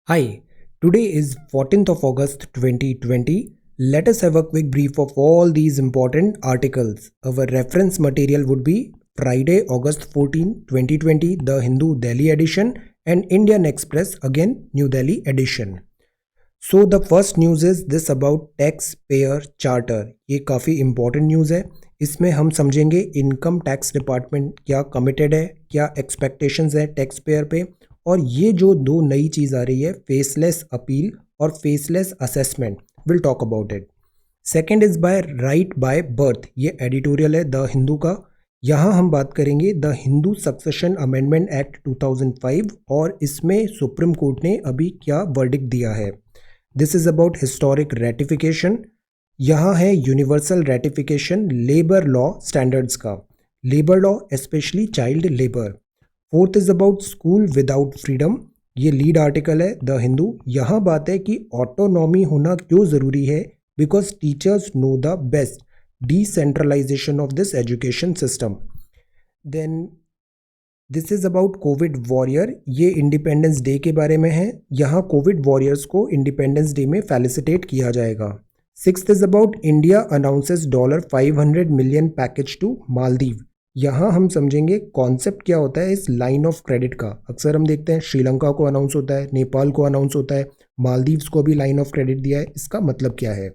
Hi, today is 14th of August 2020. Let us have a quick brief of all these important articles. Our reference material would be Friday, August 14, 2020, The Hindu Delhi edition and Indian Express again New Delhi edition. So the first news is this about tax payer charter. ये काफ़ी important news है. इसमें हम समझेंगे income tax department क्या committed है, क्या expectations है टैक्स पेयर पे, और ये जो दो नई चीज़ आ रही है फेसलेस अपील और faceless assessment, will talk about it. Second is by right by birth. ये एडिटोरियल है द हिंदू का. यहाँ हम बात करेंगे the Hindu succession amendment act 2005 और इसमें सुप्रीम कोर्ट ने अभी क्या वर्डिक्ट दिया है. This is about historic ratification. यहाँ है universal ratification labour law standards का, labour law specially child labour. Fourth is about school without freedom. ये लीड आर्टिकल है द हिंदू. यहाँ बात है कि ऑटोनॉमी होना क्यों ज़रूरी है, because teachers know the best. Decentralisation of this education system. Then this is about covid warrior. ये इंडिपेंडेंस डे के बारे में है. यहाँ कोविड वॉरियर्स को इंडिपेंडेंस डे में फेलिसिटेट किया जाएगा. Sixth is about India announces $500 million package to Maldives. यहाँ हम समझेंगे कॉन्सेप्ट क्या होता है इस लाइन ऑफ क्रेडिट का. अक्सर हम देखते हैं श्रीलंका को अनाउंस होता है, नेपाल को अनाउंस होता है, मालदीव्स को भी लाइन ऑफ क्रेडिट दिया है. इसका मतलब क्या है.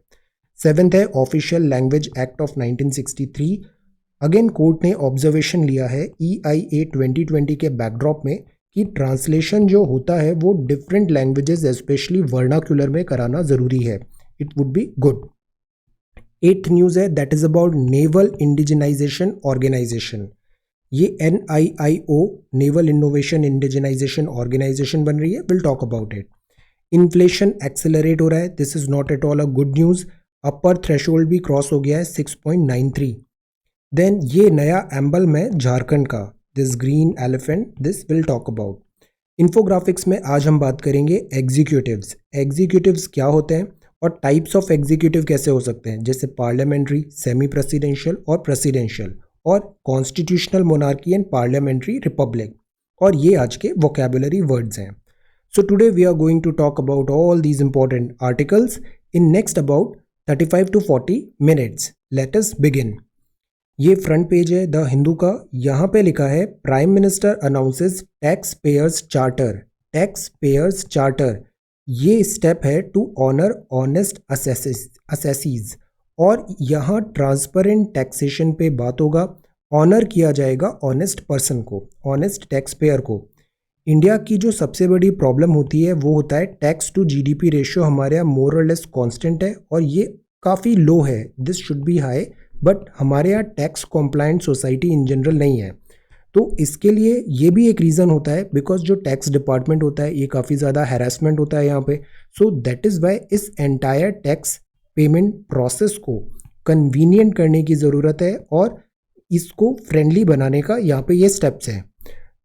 सेवेंथ है official language act of 1963. Again court ने ऑब्जर्वेशन लिया है EIA 2020 के बैकड्रॉप में कि ट्रांसलेशन जो होता है वो डिफरेंट लैंग्वेजेस स्पेशली वर्नाक्यूलर में कराना ज़रूरी है. It would be good. Eighth news है that is about naval indigenisation organisation. ये NIIO naval innovation indigenisation organisation बन रही है. Will talk about it. Inflation accelerate हो रहा है. This is not at all a good news. Upper threshold भी cross हो गया है 6.93. देन ये नया एम्बल में झारखंड का, this green elephant, this will talk about. Infographics में आज हम बात करेंगे एग्जीक्यूटिव्स. एग्जीक्यूटिव्स क्या होते हैं और टाइप्स ऑफ एग्जीक्यूटिव कैसे हो सकते हैं, जैसे पार्लियामेंट्री, सेमी प्रेसिडेंशियल और प्रेसिडेंशियल, और constitutional monarchy and parliamentary republic. और ये आज के वोकेबुलरी वर्ड्स हैं. So today we are going to talk about all these important articles in next about 35 to 40 minutes. Let us begin. ये front page है the Hindu का. यहाँ पे लिखा है prime minister announces tax payers charter. Tax payers charter ये step है to honour honest assessees. और यहाँ ट्रांसपेरेंट टैक्सेशन पे बात होगा. ऑनर किया जाएगा ऑनेस्ट पर्सन को, ऑनेस्ट टैक्स पेयर को. इंडिया की जो सबसे बड़ी प्रॉब्लम होती है वो होता है टैक्स टू GDP रेशियो हमारे यहाँ मोर और लेस कांस्टेंट है और ये काफ़ी लो है. This should be high, but हमारे यहाँ टैक्स कॉम्प्लायंट सोसाइटी इन जनरल नहीं है. तो इसके लिए ये भी एक रीज़न होता है, बिकॉज जो टैक्स डिपार्टमेंट होता है ये काफ़ी ज़्यादा हैरेसमेंट होता है यहाँ पे. सो दैट इज़ वाई इस एंटायर टैक्स पेमेंट प्रोसेस को कन्वीनियंट करने की ज़रूरत है और इसको फ्रेंडली बनाने का यहाँ पे ये स्टेप्स हैं.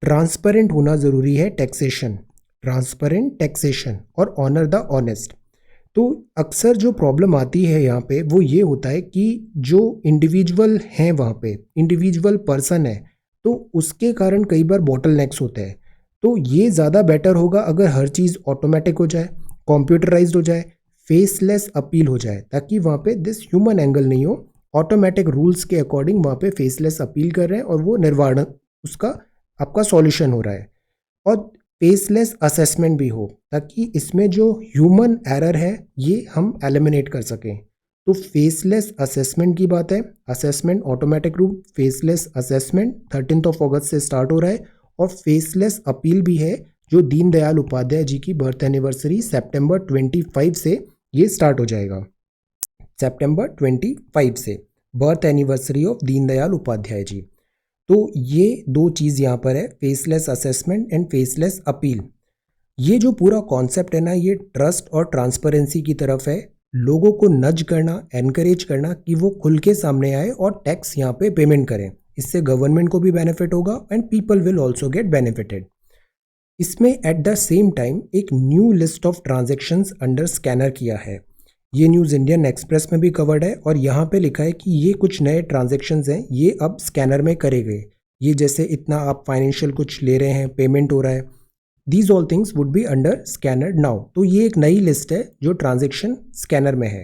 ट्रांसपेरेंट होना ज़रूरी है टैक्सेशन, ट्रांसपेरेंट टैक्सेशन, और ऑनर द ऑनेस्ट. तो अक्सर जो प्रॉब्लम आती है यहाँ पे वो ये होता है कि जो इंडिविजुअल हैं वहाँ पे, इंडिविजुअल पर्सन है, तो उसके कारण कई बार बॉटल नेक्स होते हैं. तो ये ज़्यादा बेटर होगा अगर हर चीज़ ऑटोमेटिक हो जाए, कंप्यूटराइज्ड हो जाए, फेसलेस अपील हो जाए, ताकि वहाँ पे दिस ह्यूमन एंगल नहीं हो. ऑटोमेटिक रूल्स के अकॉर्डिंग वहाँ पे फेसलेस अपील कर रहे हैं और वो निर्वाण उसका आपका सॉल्यूशन हो रहा है. और फेसलेस असेसमेंट भी हो, ताकि इसमें जो ह्यूमन एरर है ये हम एलिमिनेट कर सकें. तो फेसलेस असेसमेंट की बात है. असेसमेंट ऑटोमेटिक रूप, faceless assessment 13th of August से स्टार्ट हो रहा है. और फेसलेस अपील भी है जो दीनदयाल उपाध्याय जी की बर्थ एनिवर्सरी September 25 से ये स्टार्ट हो जाएगा. September 25 से birth anniversary of Deendayal Upadhyay ji. तो ये दो चीज़ यहाँ पर है, faceless assessment and faceless appeal. ये जो पूरा कॉन्सेप्ट है ना, ये ट्रस्ट और ट्रांसपेरेंसी की तरफ है. लोगों को नज करना, एनकरेज करना कि वो खुल के सामने आए और टैक्स यहाँ पे पेमेंट करें. इससे गवर्नमेंट को भी बेनिफिट होगा and people will also get benefited. इसमें एट द सेम टाइम एक new list of transactions under scanner किया है. ये न्यूज़ इंडियन एक्सप्रेस में भी कवर्ड है और यहाँ पे लिखा है कि ये कुछ नए ट्रांजेक्शन्स हैं, ये अब स्कैनर में करे गए. ये जैसे इतना आप फाइनेंशियल कुछ ले रहे हैं, पेमेंट हो रहा है, these all things would be under scanner now. तो ये एक नई लिस्ट है जो ट्रांजैक्शन स्कैनर में है।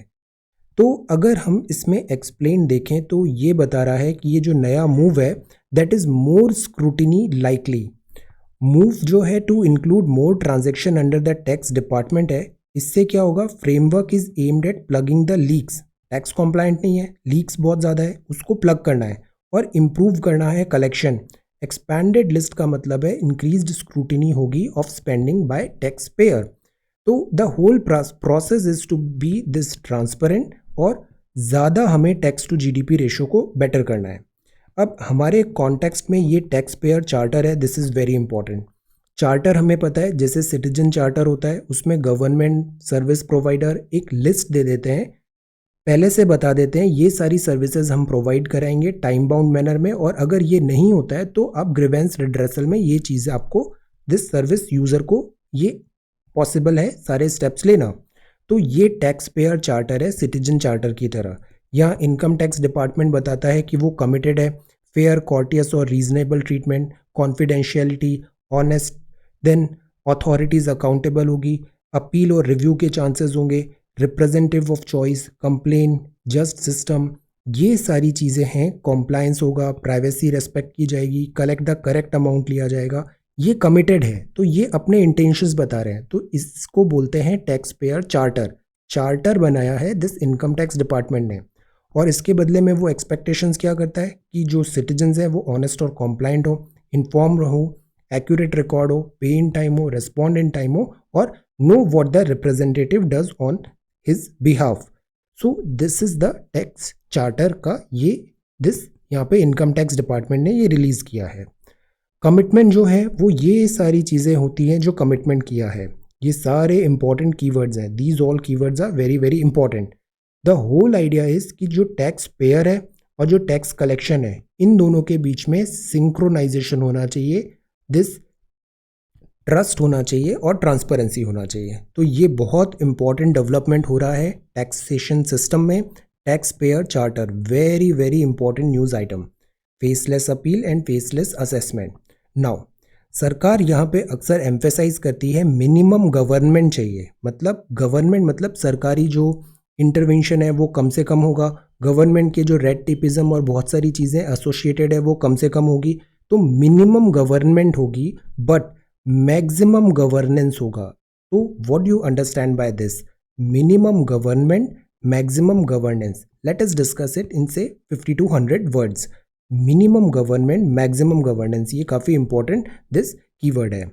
तो अगर हम इसमें एक्सप्लेन देखें तो ये बता रहा है कि ये जो नया मूव है that is more scrutiny likely. Move जो है to include more transaction under the tax department है। इससे क्या होगा, framework is aimed at plugging the leaks. Tax compliant नहीं है, लीक्स बहुत ज़्यादा है, उसको प्लग करना है और इम्प्रूव करना है कलेक्शन। एक्सपैंडेड लिस्ट का मतलब है इंक्रीज्ड स्क्रूटिनी होगी of spending by tax payer. तो the whole process is to be this transparent और ज़्यादा हमें टैक्स टू जीडीपी रेशो को बेटर करना है। अब हमारे कॉन्टेक्स्ट में ये टैक्स पेयर चार्टर है, this is very important. Charter हमें पता है जैसे सिटीजन चार्टर होता है, उसमें गवर्नमेंट सर्विस प्रोवाइडर एक लिस्ट दे देते हैं, पहले से बता देते हैं ये सारी सर्विसेज हम प्रोवाइड कराएंगे टाइम बाउंड मैनर में, और अगर ये नहीं होता है तो आप ग्रीवेंस रिड्रेसल में ये चीज़ें आपको दिस सर्विस यूज़र को ये पॉसिबल है सारे स्टेप्स लेना। तो ये टैक्स पेयर चार्टर है सिटीजन चार्टर की तरह। यहाँ इनकम टैक्स डिपार्टमेंट बताता है कि वो कमिटेड है फेयर, कॉर्टियस और reasonable treatment, confidentiality, honest. Then authorities accountable होगी, अपील और रिव्यू के चांसेस होंगे, representative of choice, complain, just system, ये सारी चीज़ें हैं। कॉम्प्लायंस होगा, प्राइवेसी रेस्पेक्ट की जाएगी, कलेक्ट द करेक्ट अमाउंट लिया जाएगा। ये कमिटेड है, तो ये अपने इंटेंशंस बता रहे हैं, तो इसको बोलते हैं टैक्स पेयर चार्टर। चार्टर बनाया है दिस इनकम टैक्स डिपार्टमेंट ने, और इसके बदले में वो एक्सपेक्टेशंस क्या करता है कि जो सिटीजन्स हैं वो ऑनेस्ट और कॉम्प्लाइंट हो, इन्फॉर्म हो, एक्यूरेट रिकॉर्ड हो, पे इन टाइम हो, रिस्पॉन्ड इन टाइम हो, और know what the representative does on his behalf. So this is the tax charter का ये दिस यहाँ पे इनकम टैक्स डिपार्टमेंट ने ये रिलीज किया है। कमिटमेंट जो है वो ये सारी चीज़ें होती हैं जो कमिटमेंट किया है। ये सारे इंपॉर्टेंट कीवर्ड्स हैं, these all keywords are very very important. The whole idea is कि जो टैक्स पेयर है और जो टैक्स कलेक्शन है, इन दोनों के बीच में सिंक्रोनाइजेशन होना चाहिए, दिस ट्रस्ट होना चाहिए और ट्रांसपेरेंसी होना चाहिए। तो ये बहुत इंपॉर्टेंट डेवलपमेंट हो रहा है टैक्सेशन सिस्टम में। Tax payer charter very very important news item, faceless appeal and faceless assessment. Now सरकार यहाँ पे अक्सर एम्फेसाइज करती है मिनिमम गवर्नमेंट चाहिए, मतलब गवर्नमेंट मतलब सरकारी जो इंटरवेंशन है वो कम से कम होगा, गवर्नमेंट के जो रेड टेपिज्म और बहुत सारी चीज़ें एसोसिएटेड है वो कम से कम होगी। तो मिनिमम गवर्नमेंट होगी बट मैक्सिमम गवर्नेंस होगा। तो what do you understand by this minimum government maximum governance? Late us discuss it in से 50 to 100 words. Minimum government maximum governance, ये काफ़ी इंपॉर्टेंट दिस कीवर्ड है।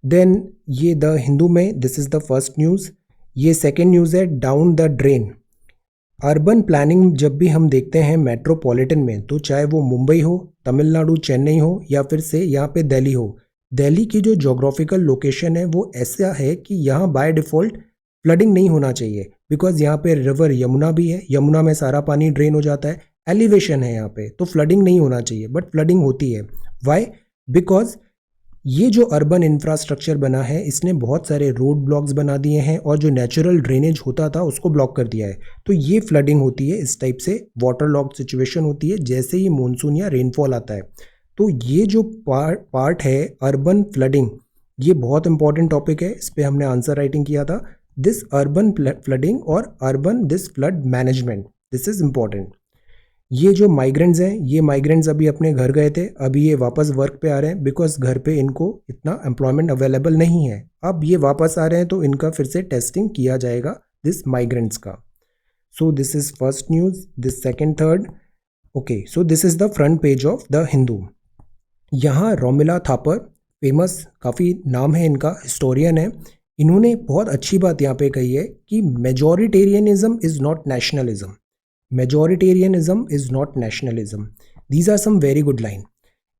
देन ये द हिंदू में this is the first news. ये second news है down the drain. Urban planning जब भी हम देखते हैं मेट्रोपॉलिटन में, तो चाहे वो मुंबई हो, तमिलनाडु चेन्नई हो, या फिर से यहाँ पे दिल्ली हो, दिल्ली की जो जोग्राफिकल लोकेशन है वो ऐसा है कि यहाँ बाय डिफ़ॉल्ट फ्लडिंग नहीं होना चाहिए, बिकॉज यहाँ पे रिवर यमुना भी है, यमुना में सारा पानी ड्रेन हो जाता है, एलिवेशन है यहाँ पे, तो फ्लडिंग नहीं होना चाहिए, बट फ्लडिंग होती है। वाई? बिकॉज ये जो अर्बन इंफ्रास्ट्रक्चर बना है इसने बहुत सारे रोड ब्लॉक्स बना दिए हैं और जो नेचुरल ड्रेनेज होता था उसको ब्लॉक कर दिया है, तो ये फ्लडिंग होती है, इस टाइप से वाटर लॉक सिचुएशन होती है जैसे ही मानसून या रेनफॉल आता है। तो ये जो पार्ट है अर्बन फ्लडिंग, ये बहुत इंपॉर्टेंट टॉपिक है, इस पर हमने आंसर राइटिंग किया था। दिस अर्बन फ्लडिंग और urban this flood management, this is important. ये जो माइग्रेंट्स हैं, ये माइग्रेंट्स अभी अपने घर गए थे, अभी ये वापस वर्क पे आ रहे हैं बिकॉज घर पे इनको इतना एम्प्लॉयमेंट अवेलेबल नहीं है। अब ये वापस आ रहे हैं तो इनका फिर से टेस्टिंग किया जाएगा दिस माइग्रेंट्स का। सो this is first news, this second, third. Okay, so this is the front page of the Hindu. यहाँ रोमिला थापर, फेमस काफ़ी नाम है इनका, हिस्टोरियन है, इन्होंने बहुत अच्छी बात यहाँ पे कही है कि majoritarianism is not nationalism. Majoritarianism is not nationalism. These are some very good line.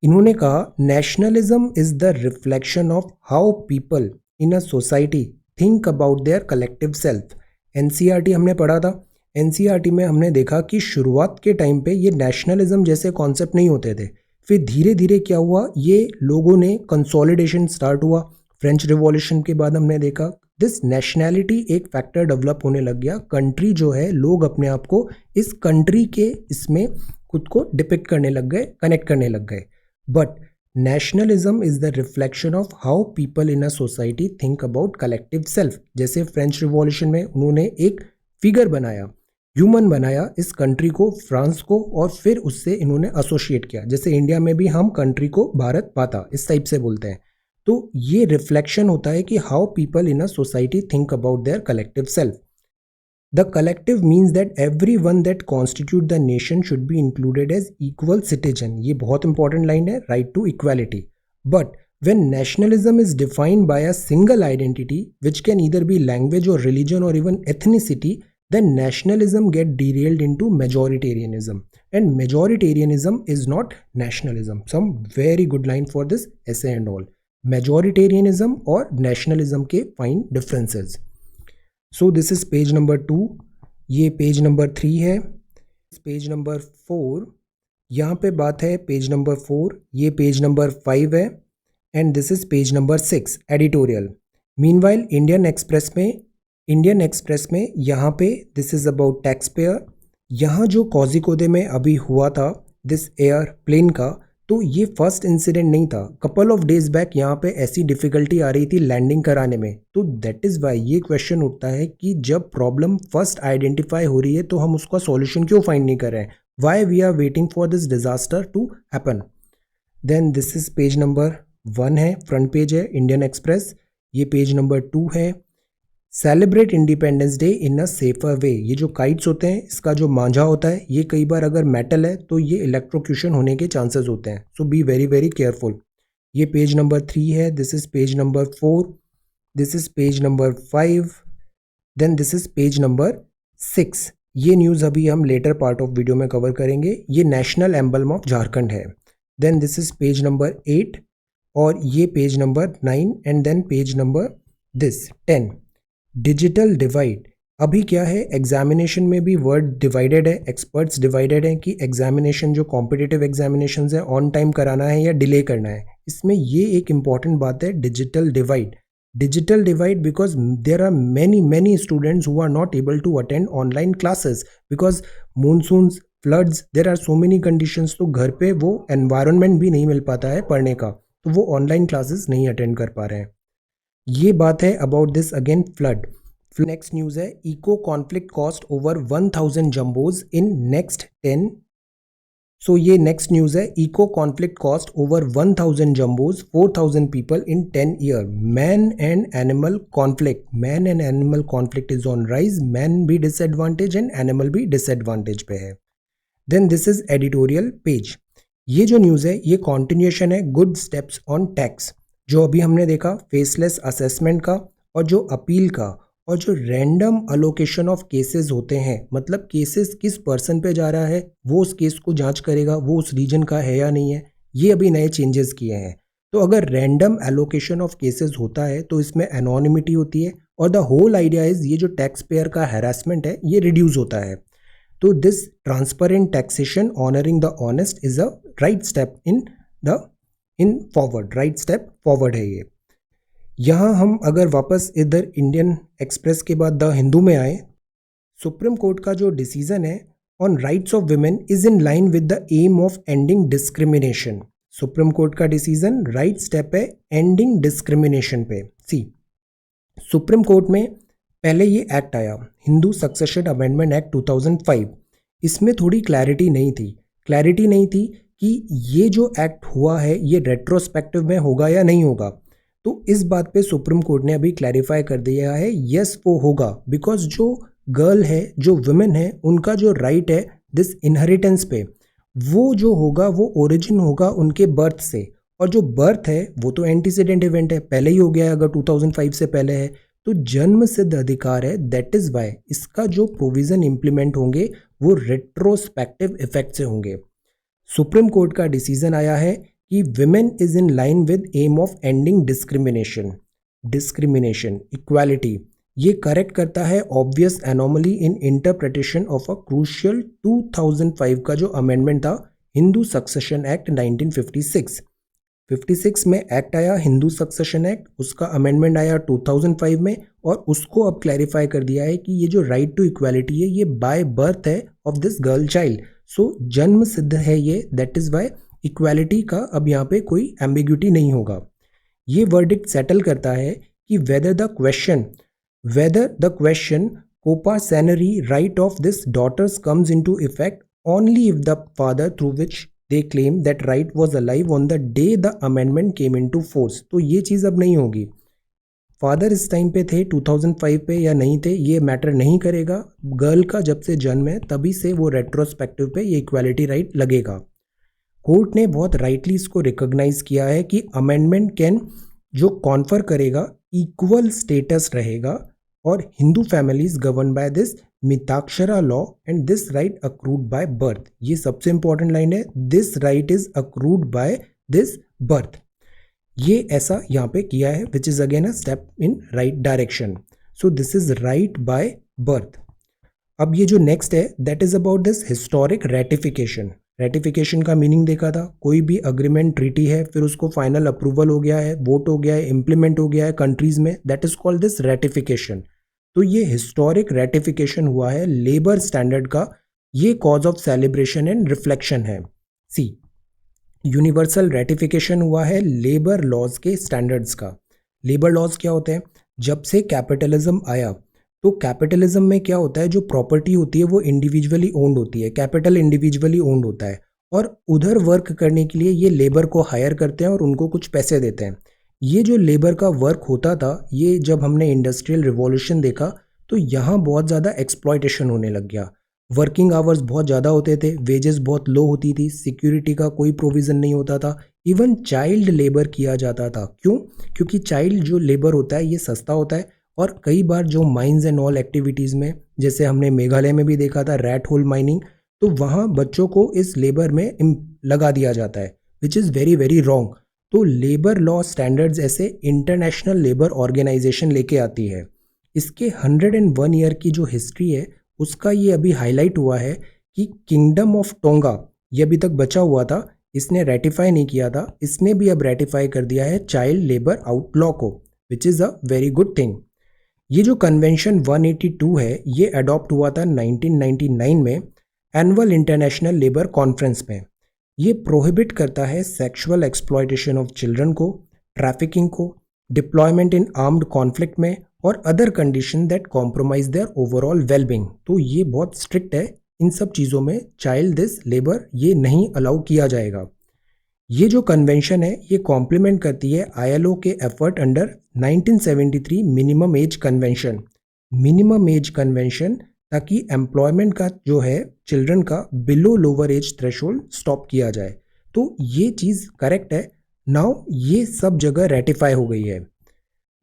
इन्होंने कहा nationalism is the reflection of how people in a society think about their collective self. NCERT हमने पढ़ा था, एनसीईआरटी में हमने देखा कि शुरुआत के टाइम पे ये नेशनलिज्म जैसे कॉन्सेप्ट नहीं होते थे, फिर धीरे धीरे क्या हुआ, ये लोगों ने कंसोलिडेशन स्टार्ट हुआ। फ्रेंच रिवॉल्यूशन के बाद हमने देखा दिस नेशनैलिटी एक फैक्टर डेवलप होने लग गया। कंट्री जो है, लोग अपने आप को इस कंट्री के इसमें खुद को डिपिक्ट करने लग गए, कनेक्ट करने लग गए। But nationalism is the reflection of how people in a society think about collective self. जैसे फ्रेंच रिवॉल्यूशन में उन्होंने एक फिगर बनाया, ह्यूमन बनाया इस कंट्री को, फ्रांस को, और फिर उससे इन्होंने एसोसिएट किया। जैसे इंडिया में भी हम कंट्री को भारत माता इस टाइप से बोलते हैं। तो ये रिफ्लेक्शन होता है कि how people in a society think about their collective self. The collective means that every one that constitute the nation should be included as equal citizen. ये बहुत इंपॉर्टेंट लाइन है, right to equality. But when nationalism is defined by a single identity, which can either be language or religion or even ethnicity, then nationalism get derailed into majoritarianism, and majoritarianism is not nationalism. Some very good line for this essay and all. Majoritarianism और nationalism के fine differences. So this is page number 2, ये page number 3 है, page number 4, यहाँ पे बात है page number 4, ये page number 5 है, and this is page number 6 editorial. Meanwhile Indian Express में यहाँ पे this is about taxpayer। यहाँ जो कोझिकोडे में अभी हुआ था this एयरप्लेन का, तो ये फर्स्ट इंसिडेंट नहीं था। कपल ऑफ डेज बैक यहाँ पे ऐसी डिफिकल्टी आ रही थी लैंडिंग कराने में, तो दैट इज़ वाई ये क्वेश्चन उठता है कि जब प्रॉब्लम फर्स्ट आइडेंटिफाई हो रही है तो हम उसका सॉल्यूशन क्यों फाइंड नहीं कर रहे हैं, why we are waiting for this disaster to happen. Then this is page number 1 है, फ्रंट पेज है इंडियन एक्सप्रेस। ये पेज नंबर 2 है, celebrate independence day in a safer way. ये जो काइट्स होते हैं, इसका जो मांझा होता है, ये कई बार अगर मेटल है तो ये इलेक्ट्रोक्यूशन होने के चांसेस होते हैं, so be very very careful. ये पेज नंबर 3 है, this is page number 4, this is page number 5, then this is page number 6। ये न्यूज़ अभी हम लेटर पार्ट ऑफ वीडियो में कवर करेंगे। ये नेशनल एम्बलम ऑफ झारखंड है। Then this is page number 8 और ये page number 9 and then page number this 10। Digital divide. अभी क्या है, एग्जामिनेशन में भी वर्ड डिवाइडेड है, एक्सपर्ट्स डिवाइडेड हैं कि एग्जामिनेशन जो कॉम्पिटिटिव एग्जामिनेशन है ऑन टाइम कराना है या डिले करना है। इसमें ये एक इंपॉर्टेंट बात है, digital divide. Digital divide because there are many students who are not able to attend online classes because monsoons, floods, there are so many conditions. तो घर पे वो एनवायरनमेंट भी नहीं मिल पाता है पढ़ने का, तो वो ऑनलाइन क्लासेस नहीं अटेंड कर पा रहे हैं। ये बात है about this again flood. Next news है, eco conflict cost over 1000 jumbos in next 10। So ये नेक्स्ट न्यूज़ है, eco conflict cost over 1000 jumbos 4000 people in 10 year. Man and animal conflict is on rise. Man भी disadvantage and animal भी disadvantage पे है। Then this is editorial page. ये जो news है ये कॉन्टिन्यूएशन है गुड स्टेप्स ऑन टैक्स, जो अभी हमने देखा फेसलेस असेसमेंट का, और जो अपील का, और जो रैंडम अलोकेशन ऑफ केसेस होते हैं, मतलब केसेस किस पर्सन पे जा रहा है, वो उस केस को जांच करेगा वो उस रीजन का है या नहीं है, ये अभी नए चेंजेस किए हैं। तो अगर रैंडम एलोकेशन ऑफ केसेस होता है तो इसमें एनोनिमिटी होती है, और द होल आइडिया इज ये जो टैक्स पेयर का हैरेसमेंट है ये रिड्यूस होता है। तो this transparent taxation honouring the honest is a right step in forward, right step forward है ये। यहाँ हम अगर वापस इधर इंडियन एक्सप्रेस के बाद द हिंदू में आए, सुप्रीम कोर्ट का जो डिसीजन है on rights of women is in line with the aim of ending discrimination. Supreme court का डिसीजन राइट स्टेप है एंडिंग डिस्क्रिमिनेशन पे। सी, सुप्रीम कोर्ट में पहले ये एक्ट आया, हिंदू सक्सेशन अमेंडमेंट एक्ट 2005। इसमें थोड़ी क्लैरिटी नहीं थी कि ये जो एक्ट हुआ है ये रेट्रोस्पेक्टिव में होगा या नहीं होगा। तो इस बात पे सुप्रीम कोर्ट ने अभी क्लैरिफाई कर दिया है, यस वो होगा, बिकॉज जो गर्ल है, जो वुमेन है, उनका जो राइट है दिस इनहेरिटेंस पे, वो जो होगा वो ओरिजिन होगा उनके बर्थ से, और जो बर्थ है वो तो एंटीसीडेंट इवेंट है, पहले ही हो गया है अगर 2005 से पहले है, तो जन्म सिद्ध अधिकार है। दैट इज वाई इसका जो प्रोविजन इंप्लीमेंट होंगे वो रेट्रोस्पेक्टिव इफेक्ट से होंगे। सुप्रीम कोर्ट का डिसीजन आया है कि women is in line with aim of ending discrimination equality. ये करेक्ट करता है obvious anomaly in interpretation of a crucial 2005 का जो अमेंडमेंट था हिंदू सक्सेशन एक्ट 1956 में एक्ट आया हिंदू सक्सेशन एक्ट, उसका अमेंडमेंट आया 2005 में, और उसको अब क्लैरिफाई कर दिया है कि ये जो राइट टू इक्वालिटी है ये बाय बर्थ है ऑफ दिस गर्ल चाइल्ड। सो जन्म सिद्ध है ये, दैट इज वाई इक्वालिटी का अब यहाँ पे कोई एम्बिग्यूटी नहीं होगा। ये वर्डिक्ट सेटल करता है कि whether the question coparcenary right of this daughters comes into effect only if the father through which they claim that right was alive on the day the amendment came into force. तो ये चीज़ अब नहीं होगी। Father इस time पे थे 2005 पे या नहीं थे, ये मैटर नहीं करेगा। गर्ल का जब से जन्म है तभी से वो रेट्रोस्पेक्टिव पे ये इक्वालिटी राइट लगेगा। कोर्ट ने बहुत राइटली इसको रिकॉग्नाइज किया है कि अमेंडमेंट कैन जो कॉन्फर करेगा इक्वल स्टेटस रहेगा और Hindu families govern by this Mitakshara law and this right accrued by birth. ये सबसे इंपॉर्टेंट लाइन है, this right is accrued by this birth. ये ऐसा यहाँ पे किया है which is again a step in right direction. So this is right by birth. अब ये जो नेक्स्ट है that is about this historic ratification. Ratification का मीनिंग देखा था, कोई भी अग्रीमेंट ट्रीटी है फिर उसको फाइनल अप्रूवल हो गया है, वोट हो गया है, इम्प्लीमेंट हो गया है कंट्रीज में, that is called this ratification. तो ये हिस्टोरिक रेटिफिकेशन हुआ है लेबर स्टैंडर्ड का, ये cause of celebration and reflection है। सी यूनिवर्सल रेटिफिकेशन हुआ है लेबर लॉज के स्टैंडर्ड्स का। लेबर लॉज क्या होते हैं? जब से कैपिटलिज्म आया तो कैपिटलिज्म में क्या होता है, जो प्रॉपर्टी होती है वो इंडिविजुअली ओन्ड होती है, कैपिटल इंडिविजुअली ओन्ड होता है और उधर वर्क करने के लिए ये लेबर को हायर करते हैं और उनको कुछ पैसे देते हैं। ये जो लेबर का वर्क होता था, ये जब हमने इंडस्ट्रियल रिवॉल्यूशन देखा तो यहाँ बहुत ज़्यादा एक्सप्लॉयटेशन होने लग गया। वर्किंग आवर्स बहुत ज़्यादा होते थे, वेजेस बहुत लो होती थी, सिक्योरिटी का कोई प्रोविज़न नहीं होता था, इवन चाइल्ड लेबर किया जाता था। क्यों? क्योंकि चाइल्ड जो लेबर होता है ये सस्ता होता है और कई बार जो माइंस एंड ऑल एक्टिविटीज़ में, जैसे हमने मेघालय में भी देखा था रैट होल माइनिंग, तो वहाँ बच्चों को इस लेबर में लगा दिया जाता है which is very very wrong. तो लेबर लॉ स्टैंडर्ड्स ऐसे इंटरनेशनल लेबर ऑर्गेनाइजेशन लेके आती है। इसके 101 ईयर की जो हिस्ट्री है उसका ये अभी हाईलाइट हुआ है कि किंगडम ऑफ टोंगा ये अभी तक बचा हुआ था, इसने रेटिफाई नहीं किया था, इसने भी अब रेटिफाई कर दिया है चाइल्ड लेबर आउटलॉ को, which is a very good thing. ये जो कन्वेंशन 182 है ये अडॉप्ट हुआ था 1999 में एनुअल इंटरनेशनल लेबर कॉन्फ्रेंस में। ये प्रोहिबिट करता है सेक्सुअल एक्सप्लॉयटेशन ऑफ चिल्ड्रन को, ट्रैफिकिंग को, डिप्लॉयमेंट इन आर्म्ड कॉन्फ्लिक्ट में और other condition that compromise their overall wellbeing. तो ये बहुत स्ट्रिक्ट है, इन सब चीज़ों में चाइल्ड दिस लेबर ये नहीं अलाउ किया जाएगा। ये जो कन्वेंशन है ये कॉम्प्लीमेंट करती है ILO के effort under 1973 minimum age convention. Minimum age convention ताकि एम्प्लॉयमेंट का जो है चिल्ड्रन का below lower age threshold stop किया जाए। तो ये चीज़ करेक्ट है। नाउ ये सब जगह रेटिफाई हो गई है।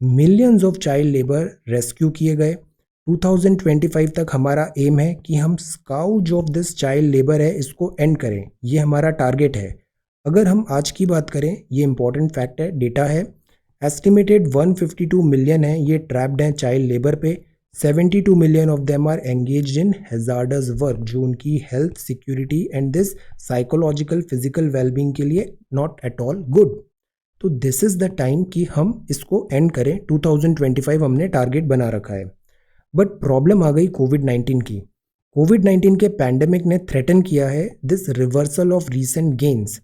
Millions of child labour rescue किए गए। 2025 तक हमारा एम है कि हम स्काउज ऑफ दिस चाइल्ड लेबर है इसको एंड करें, ये हमारा टारगेट है। अगर हम आज की बात करें, ये इंपॉर्टेंट फैक्ट है, डेटा है, एस्टिमेटेड 152 मिलियन है ये ट्रैप्ड हैं चाइल्ड लेबर पे। 72 million of them are engaged in hazardous work, जो उनकी health, security and this psychological physical wellbeing के लिए नॉट एट ऑल गुड। तो दिस इज़ द टाइम कि हम इसको एंड करें। 2025 हमने टारगेट बना रखा है। बट प्रॉब्लम आ गई कोविड-19 की। कोविड-19 के पैंडेमिक ने थ्रेटन किया है this reversal of recent gains.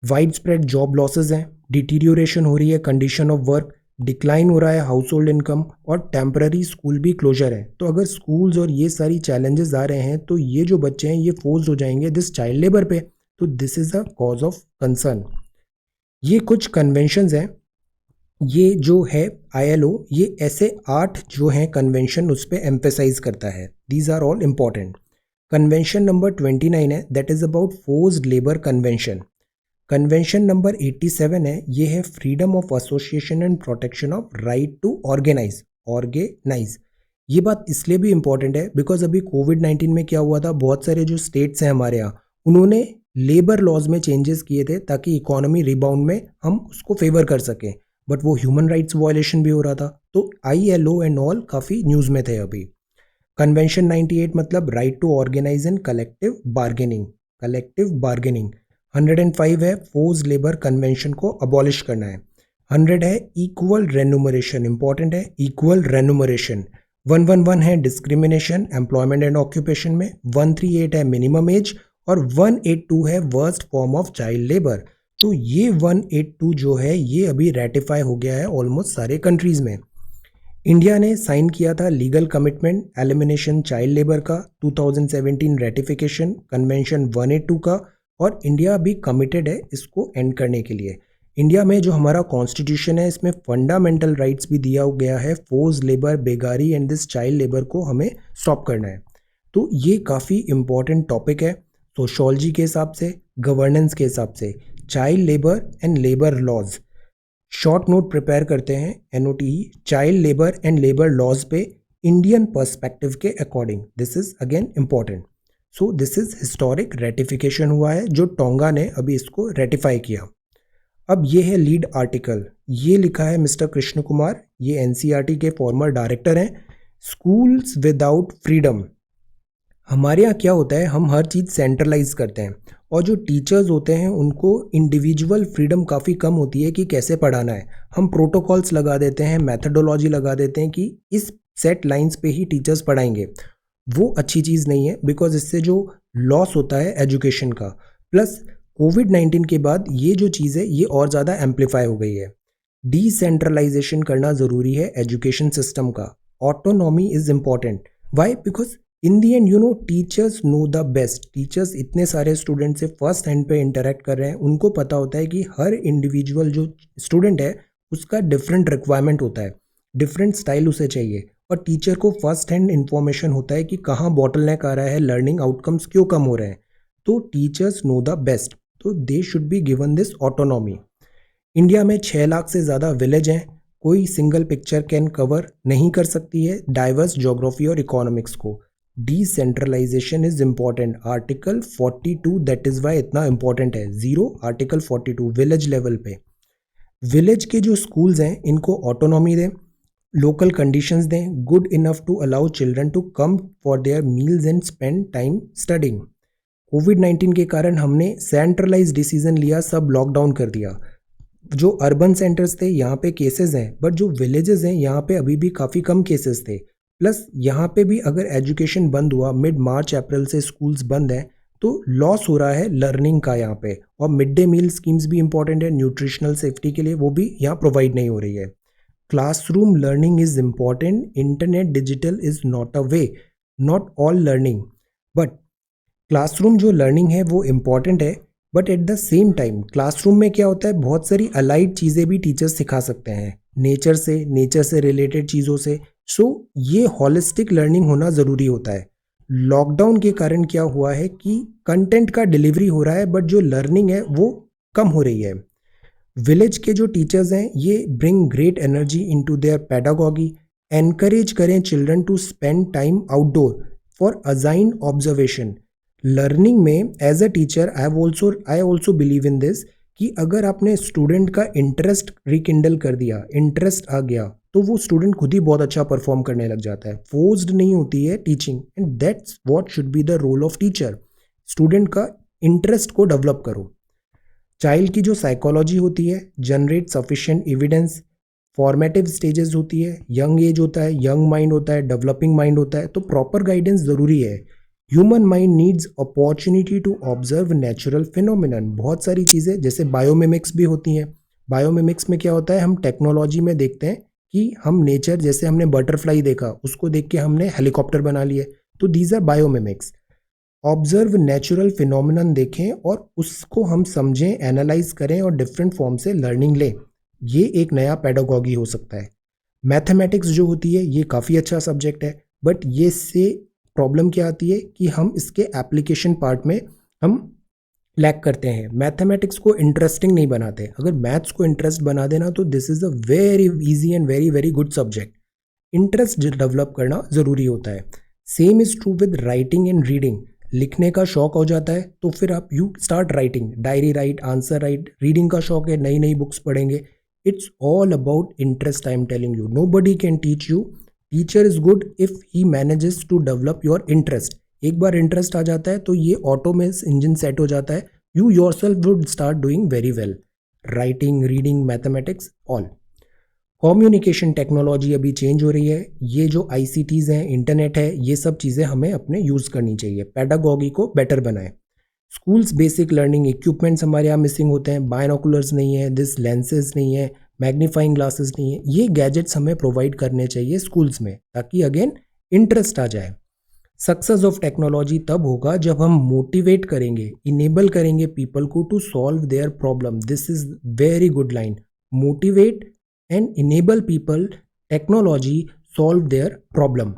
Wide spread job losses हैं, डिटीरियोरेशन हो रही है कंडीशन ऑफ वर्क, डिक्लाइन हो रहा है हाउस होल्ड इनकम और टेम्पररी स्कूल भी क्लोजर है। तो अगर स्कूल्स और ये सारी चैलेंजेस आ रहे हैं तो ये जो बच्चे हैं ये फोर्स हो जाएंगे दिस चाइल्ड लेबर पे। तो this is a cause of concern. ये कुछ कन्वेंशंस हैं, ये जो है ILO ये ऐसे 8 जो हैं कन्वेंशन उस पर एम्फेसाइज करता है। These are all important. Convention number 29 है that is about forced labour convention. Convention number 87 है, ये है freedom of association and protection of right to organise. ये बात इसलिए भी इम्पॉर्टेंट है बिकॉज अभी कोविड-19 में क्या हुआ था, बहुत सारे जो स्टेट्स हैं हमारे यहाँ उन्होंने लेबर लॉज में चेंजेस किए थे ताकि इकोनॉमी रिबाउंड में हम उसको फेवर कर सकें, बट वो ह्यूमन राइट्स वायलेशन भी हो रहा था। तो ILO एंड ऑल काफ़ी न्यूज़ में थे अभी। कन्वेंशन 98 मतलब right to organise and collective bargaining. 105 है फोर्स लेबर कन्वेंशन को अबॉलिश करना है। 100 है इक्वल रेन्यूमरेशन, इंपॉर्टेंट है इक्वल रेन्यूमरेशन। 111 है डिस्क्रिमिनेशन एम्प्लॉयमेंट एंड ऑक्यूपेशन में। 138 है मिनिमम एज और 182 है worst form of child labour. तो ये 182 जो है ये अभी रेटिफाई हो गया है ऑलमोस्ट सारे कंट्रीज में। इंडिया ने साइन किया था legal commitment elimination child labour का, 2017 रेटिफिकेशन कन्वेंशन 182 का, और इंडिया भी कमिटेड है इसको एंड करने के लिए। इंडिया में जो हमारा कॉन्स्टिट्यूशन है इसमें फंडामेंटल राइट्स भी दिया गया है, फोर्स लेबर, बेगारी एंड दिस चाइल्ड लेबर को हमें स्टॉप करना है। तो ये काफ़ी इम्पॉर्टेंट टॉपिक है सोशोलॉजी के हिसाब से, गवर्नेंस के हिसाब से, child labour and labour laws. Short note prepare करते हैं NOTE child labour and labour laws पे इंडियन पर्सपेक्टिव के according. This is again important. So this is historic ratification हुआ है जो टोंगा ने अभी इसको रेटिफाई किया। अब ये है लीड आर्टिकल, ये लिखा है मिस्टर कृष्ण कुमार, ये NCERT के फॉर्मर डायरेक्टर हैं। Schools without freedom. हमारे यहाँ क्या होता है, हम हर चीज़ सेंट्रलाइज करते हैं और जो टीचर्स होते हैं उनको इंडिविजुअल फ्रीडम काफ़ी कम होती है कि कैसे पढ़ाना है। हम प्रोटोकॉल्स लगा देते हैं, मेथडोलॉजी लगा देते हैं कि इस सेट लाइंस पे ही टीचर्स पढ़ाएंगे। वो अच्छी चीज़ नहीं है बिकॉज इससे जो लॉस होता है एजुकेशन का, प्लस कोविड-19 के बाद ये जो चीज़ है ये और ज़्यादा एम्पलीफाई हो गई है। डिसेंट्रलाइजेशन करना ज़रूरी है एजुकेशन सिस्टम का। Autonomy is important. Why? Because in the end teachers know the best. Teachers इतने सारे स्टूडेंट से फर्स्ट हैंड पे इंटरेक्ट कर रहे हैं, उनको पता होता है कि हर इंडिविजुअल जो स्टूडेंट है उसका डिफरेंट रिक्वायरमेंट होता है, डिफरेंट स्टाइल उसे चाहिए, और टीचर को फर्स्ट हैंड इन्फॉर्मेशन होता है कि कहाँ बॉटलनेक आ रहा है, लर्निंग आउटकम्स क्यों कम हो रहे हैं। तो टीचर्स नो द बेस्ट, तो they should be given this autonomy. India में 6 लाख से ज़्यादा विलेज हैं, कोई सिंगल पिक्चर कैन कवर नहीं कर सकती है डाइवर्स ज्योग्राफी और इकोनॉमिक्स को। Decentralisation is important, article 42, that is why इतना इंपॉर्टेंट है। 0 आर्टिकल 42 विलेज लेवल पे। विलेज के जो स्कूल्स हैं इनको ऑटोनॉमी दें, लोकल कंडीशंस दें, good enough to allow children to come for their meals and spend time studying. कोविड-19 के कारण हमने सेंट्रलाइज डिसीजन लिया, सब लॉकडाउन कर दिया। जो अर्बन सेंटर्स थे यहाँ पे केसेस हैं, बट जो विलेजेस हैं यहाँ पे अभी भी काफ़ी कम केसेस थे। प्लस यहाँ पे भी अगर एजुकेशन बंद हुआ, मिड मार्च अप्रैल से स्कूल्स बंद हैं, तो लॉस हो रहा है लर्निंग का यहाँ पे। और मिड डे मील स्कीम्स भी इंपॉर्टेंट है न्यूट्रिशनल सेफ्टी के लिए, वो भी यहाँ प्रोवाइड नहीं हो रही है। Classroom learning is important, internet digital is not a way, not all learning, but classroom जो लर्निंग है वो इम्पॉर्टेंट है। But at the same time classroom में क्या होता है, बहुत सारी अलाइड चीज़ें भी टीचर्स सिखा सकते हैं, नेचर से रिलेटेड चीज़ों से। सो ये हॉलिस्टिक लर्निंग होना ज़रूरी होता है। लॉकडाउन के कारण क्या हुआ है कि कंटेंट का डिलीवरी हो रहा है बट जो लर्निंग है वो कम हो रही है। विलेज के जो टीचर्स हैं ये bring great energy into their pedagogy. Encourage करें children to spend time outdoor for अजाइन ऑब्जर्वेशन। लर्निंग में as a teacher I also believe in this कि अगर आपने स्टूडेंट का इंटरेस्ट रिकिंडल कर दिया, इंटरेस्ट आ गया, तो वो स्टूडेंट खुद ही बहुत अच्छा परफॉर्म करने लग जाता है। फोर्स्ड नहीं होती है teaching, and that's what should be the role of teacher. Student का इंटरेस्ट को डेवलप करो। चाइल्ड की जो साइकोलॉजी होती है, generate sufficient evidence. Formative stages होती है, यंग एज होता है, यंग माइंड होता है, डेवलपिंग माइंड होता है, तो प्रॉपर गाइडेंस ज़रूरी है। Human mind needs opportunity to observe natural phenomenon. बहुत सारी चीज़ें जैसे बायोमिमिक्स भी होती हैं। बायोमिमिक्स में क्या होता है, हम टेक्नोलॉजी में देखते हैं कि हम नेचर, जैसे हमने बटरफ्लाई देखा, उसको देख के हमने हेलीकॉप्टर बना लिए, तो these are biomimics. Observe natural phenomenon देखें और उसको हम समझें, एनालाइज करें और डिफरेंट फॉर्म से लर्निंग लें। ये एक नया पेडागॉगी हो सकता है। मैथमेटिक्स जो होती है ये काफ़ी अच्छा सब्जेक्ट है, बट ये से प्रॉब्लम क्या आती है कि हम इसके एप्लीकेशन पार्ट में हम लैक करते हैं, मैथमेटिक्स को इंटरेस्टिंग नहीं बनाते। अगर मैथ्स को इंटरेस्ट बना देना तो this is a very easy and very very good subject. Interest develop करना ज़रूरी होता है। Same is true with writing and reading. लिखने का शौक हो जाता है तो फिर आप you start writing, diary write, answer write. Reading का शौक है, नई नई बुक्स पढ़ेंगे। It's all about interest, I am telling you. Nobody can teach you. Teacher is good if he manages to develop your interest. एक बार interest आ जाता है तो ये ऑटो में इंजन सेट हो जाता है, you yourself would start doing very well. Writing, reading, mathematics, all. Communication technology अभी चेंज हो रही है। ये जो ICTs हैं, इंटरनेट है, ये सब चीज़ें हमें अपने यूज़ करनी चाहिए, पेडागॉगी को बेटर बनाए। स्कूल्स बेसिक लर्निंग इक्विपमेंट्स हमारे यहाँ मिसिंग होते हैं, बायनोकुलर्स नहीं है, दिस लेंसेज नहीं है, मैग्नीफाइंग ग्लासेस नहीं है। ये गैजेट्स हमें प्रोवाइड करने चाहिए स्कूल्स में, ताकि अगेन इंटरेस्ट आ जाए। सक्सेस ऑफ टेक्नोलॉजी तब होगा जब हम मोटिवेट करेंगे, इनेबल करेंगे पीपल को to solve their problem. This is very good line, motivate and enable people technology solve their problem.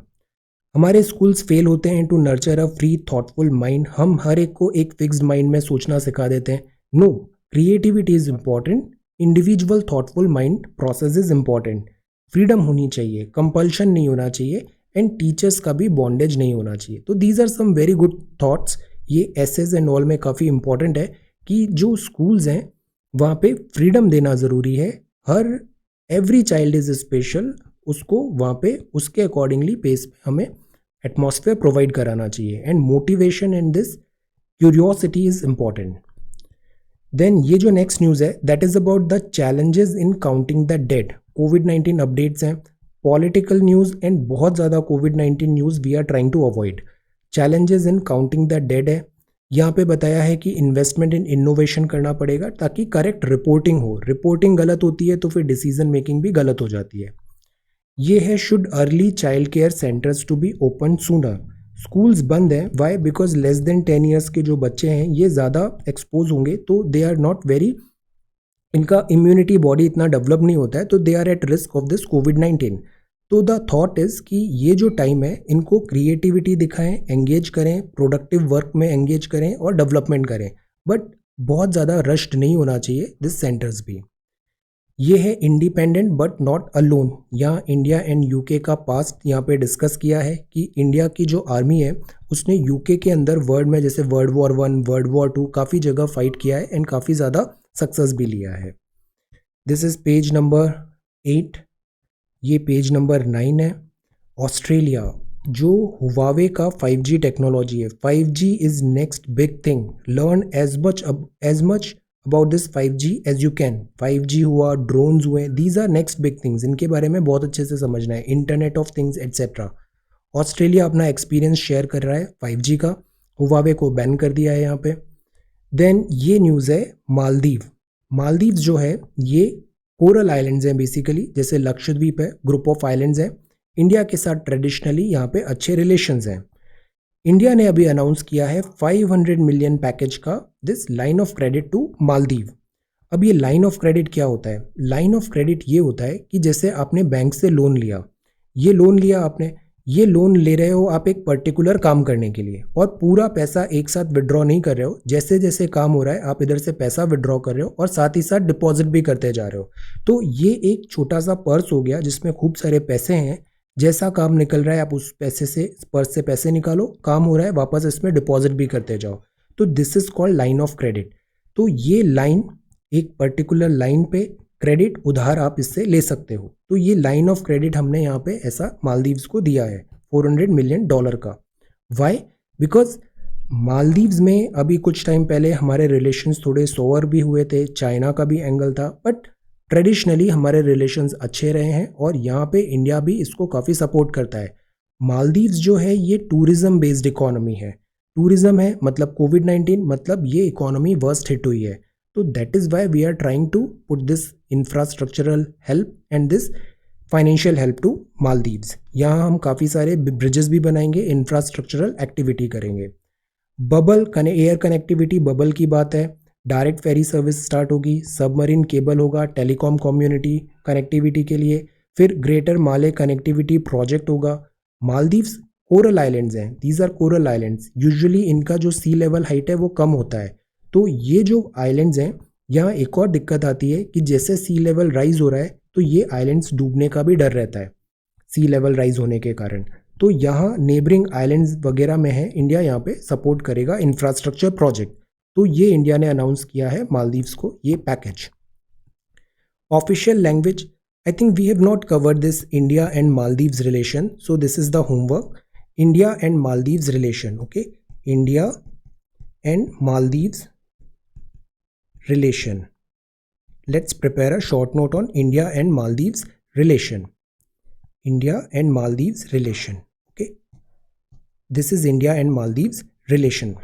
हमारे स्कूल्स फेल होते हैं to nurture a free thoughtful mind. हम हर एक को एक फिक्स्ड माइंड में सोचना सिखा देते हैं। No, creativity is important, individual thoughtful mind process is important. Freedom होनी चाहिए, कंपल्शन नहीं होना चाहिए, एंड टीचर्स का भी बॉन्डेज नहीं होना चाहिए। तो these are some very good thoughts. ये एसेज एंड ऑल में काफ़ी इंपॉर्टेंट है कि जो स्कूल्स हैं वहाँ पे फ्रीडम देना ज़रूरी है। हर एवरी चाइल्ड इज़ स्पेशल, उसको वहाँ पे उसके अकॉर्डिंगली पेस पे हमें एटमॉस्फेयर प्रोवाइड कराना चाहिए। And motivation and this curiosity is important. Then ये जो नेक्स्ट न्यूज़ है that is about the challenges in counting the dead. कोविड-19 अपडेट्स हैं, पॉलिटिकल न्यूज़ एंड बहुत ज़्यादा कोविड-19 news we are trying to avoid. Challenges in counting the dead है, यहाँ पे बताया है कि इन्वेस्टमेंट इन इनोवेशन करना पड़ेगा ताकि करेक्ट रिपोर्टिंग हो। रिपोर्टिंग गलत होती है तो फिर डिसीजन मेकिंग भी गलत हो जाती है। ये है should early child care centres to be open sooner. Schools बंद हैं, why? Because less than 10 years के जो बच्चे हैं ये ज़्यादा एक्सपोज होंगे, तो दे आर नॉट वेरी, इनका इम्यूनिटी बॉडी इतना डेवलप नहीं होता है, तो they are at risk of this कोविड-19। तो द थॉट इज़ कि ये जो टाइम है इनको क्रिएटिविटी दिखाएं, एंगेज करें, प्रोडक्टिव वर्क में एंगेज करें और डेवलपमेंट करें, बट बहुत ज़्यादा रश्ड नहीं होना चाहिए दिस सेंटर्स भी। ये है इंडिपेंडेंट बट नॉट अलोन। यहाँ इंडिया एंड यूके का पास्ट यहाँ पे डिस्कस किया है कि इंडिया की जो आर्मी है उसने यूके के अंदर वर्ल्ड में जैसे वर्ल्ड वॉर 1, वर्ल्ड वॉर 2 काफ़ी जगह फाइट किया है एंड काफ़ी ज़्यादा सक्सेस भी लिया है। This is page number 8। ये पेज नंबर 9 है। ऑस्ट्रेलिया, जो हुवावे का 5G टेक्नोलॉजी है, 5G is next big thing, learn as much about this 5G as you can. 5G हुआ, ड्रोन्स हुए, these are next big things, इनके बारे में बहुत अच्छे से समझना है, internet of things etcetera. Australia अपना एक्सपीरियंस शेयर कर रहा है 5G का, हुवावे को बैन कर दिया है यहाँ पे। देन ये न्यूज़ है मालदीव। मालदीव जो है ये कोरल आइलैंड्स हैं बेसिकली, जैसे लक्षद्वीप है, ग्रुप ऑफ आइलैंड्स हैं। इंडिया के साथ ट्रेडिशनली यहाँ पे अच्छे रिलेशंस हैं। इंडिया ने अभी अनाउंस किया है 500 मिलियन पैकेज का this line of credit to Maldives. अब ये लाइन ऑफ क्रेडिट क्या होता है? लाइन ऑफ क्रेडिट ये होता है कि जैसे आपने बैंक से लोन लिया, ये लोन लिया आपने, ये लोन ले रहे हो आप एक पर्टिकुलर काम करने के लिए, और पूरा पैसा एक साथ विड्रॉ नहीं कर रहे हो, जैसे जैसे काम हो रहा है आप इधर से पैसा विड्रॉ कर रहे हो और साथ ही साथ डिपॉजिट भी करते जा रहे हो। तो ये एक छोटा सा पर्स हो गया जिसमें खूब सारे पैसे हैं, जैसा काम निकल रहा है आप उस पैसे से, पर्स से पैसे निकालो, काम हो रहा है वापस इसमें डिपॉजिट भी करते जाओ। तो this is called line of credit. तो ये लाइन, एक पर्टिकुलर लाइन पे क्रेडिट उधार आप इससे ले सकते हो। तो ये लाइन ऑफ क्रेडिट हमने यहाँ पे ऐसा मालदीव्स को दिया है $400 मिलियन का। वाई? बिकॉज मालदीव्स में अभी कुछ टाइम पहले हमारे रिलेशंस थोड़े सोवर भी हुए थे, चाइना का भी एंगल था, बट ट्रेडिशनली हमारे रिलेशंस अच्छे रहे हैं और यहाँ पे इंडिया भी इसको काफ़ी सपोर्ट करता है। मालदीव्स जो है ये टूरिज्म बेस्ड इकोनॉमी है। टूरिज्म है मतलब कोविड-19, मतलब ये इकोनॉमी वर्स्ट हिट हुई है। तो that is why we are trying to put this infrastructural help and this financial help to Maldives. यहाँ हम काफ़ी सारे ब्रिजेस भी बनाएंगे, इंफ्रास्ट्रक्चरल एक्टिविटी करेंगे। बबल एयर कनेक्टिविटी, बबल की बात है, डायरेक्ट फेरी सर्विस स्टार्ट होगी, सबमरीन केबल होगा टेलीकॉम कम्युनिटी कनेक्टिविटी के लिए, फिर ग्रेटर माले कनेक्टिविटी प्रोजेक्ट होगा। मालदीव्स कोरल आइलैंड्स हैं, these are coral islands, usually इनका जो सी लेवल हाइट है वो कम होता है। तो ये जो आइलैंड्स हैं, यहाँ एक और दिक्कत आती है कि जैसे सी लेवल राइज हो रहा है तो ये आइलैंड्स डूबने का भी डर रहता है सी लेवल राइज होने के कारण। तो यहाँ नेबरिंग आइलैंड्स वगैरह में है, इंडिया यहाँ पे सपोर्ट करेगा इंफ्रास्ट्रक्चर प्रोजेक्ट। तो ये इंडिया ने अनाउंस किया है मालदीव्स को ये package. Official language, I think we have not covered this India and Maldives relation, so this is the homework. India and Maldives relation, okay, India and Maldives relation. Let's prepare a short note on India and Maldives relation. India and Maldives relation. Okay. This is India and Maldives relation.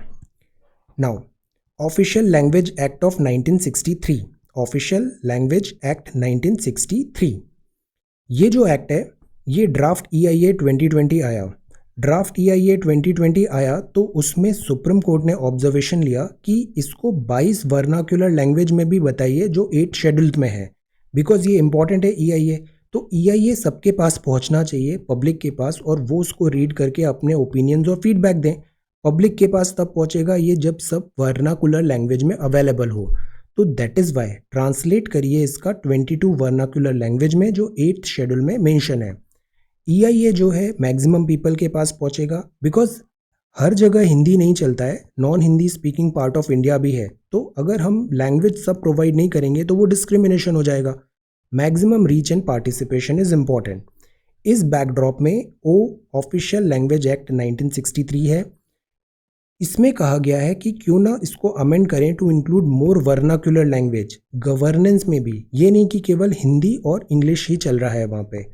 Now, official language act of 1963, official language act 1963, ये जो act है ये draft EIA 2020 आया। Draft EIA 2020 आया तो उसमें supreme court ने observation लिया कि इसको 22 वर्नाक्यूलर लैंग्वेज में भी बताइए जो 8 शेड्यूल्ड में है, बिकॉज ये इंपॉर्टेंट है EIA। तो EIA सबके पास पहुंचना चाहिए, पब्लिक के पास, और वो उसको रीड करके अपने ओपिनियंस और फीडबैक दें। पब्लिक के पास तब पहुंचेगा ये जब सब वर्नाकुलर लैंग्वेज में अवेलेबल हो। तो दैट इज़ वाई ट्रांसलेट करिए इसका 22 वर्नाकुलर लैंग्वेज में जो 8th शेड्यूल में मेंशन है। EIA जो है मैक्सिमम पीपल के पास पहुंचेगा, बिकॉज हर जगह हिंदी नहीं चलता है, non Hindi speaking part of India भी है। तो अगर हम लैंग्वेज सब प्रोवाइड नहीं करेंगे तो वो डिस्क्रिमिनेशन हो जाएगा। Maximum reach and participation is important. इस बैकड्रॉप में ऑफिशियल लैंग्वेज एक्ट 1963 है। इसमें कहा गया है कि क्यों ना इसको अमेंड करें to include more vernacular language governance में भी, ये नहीं कि केवल हिंदी और इंग्लिश ही चल रहा है वहाँ पे।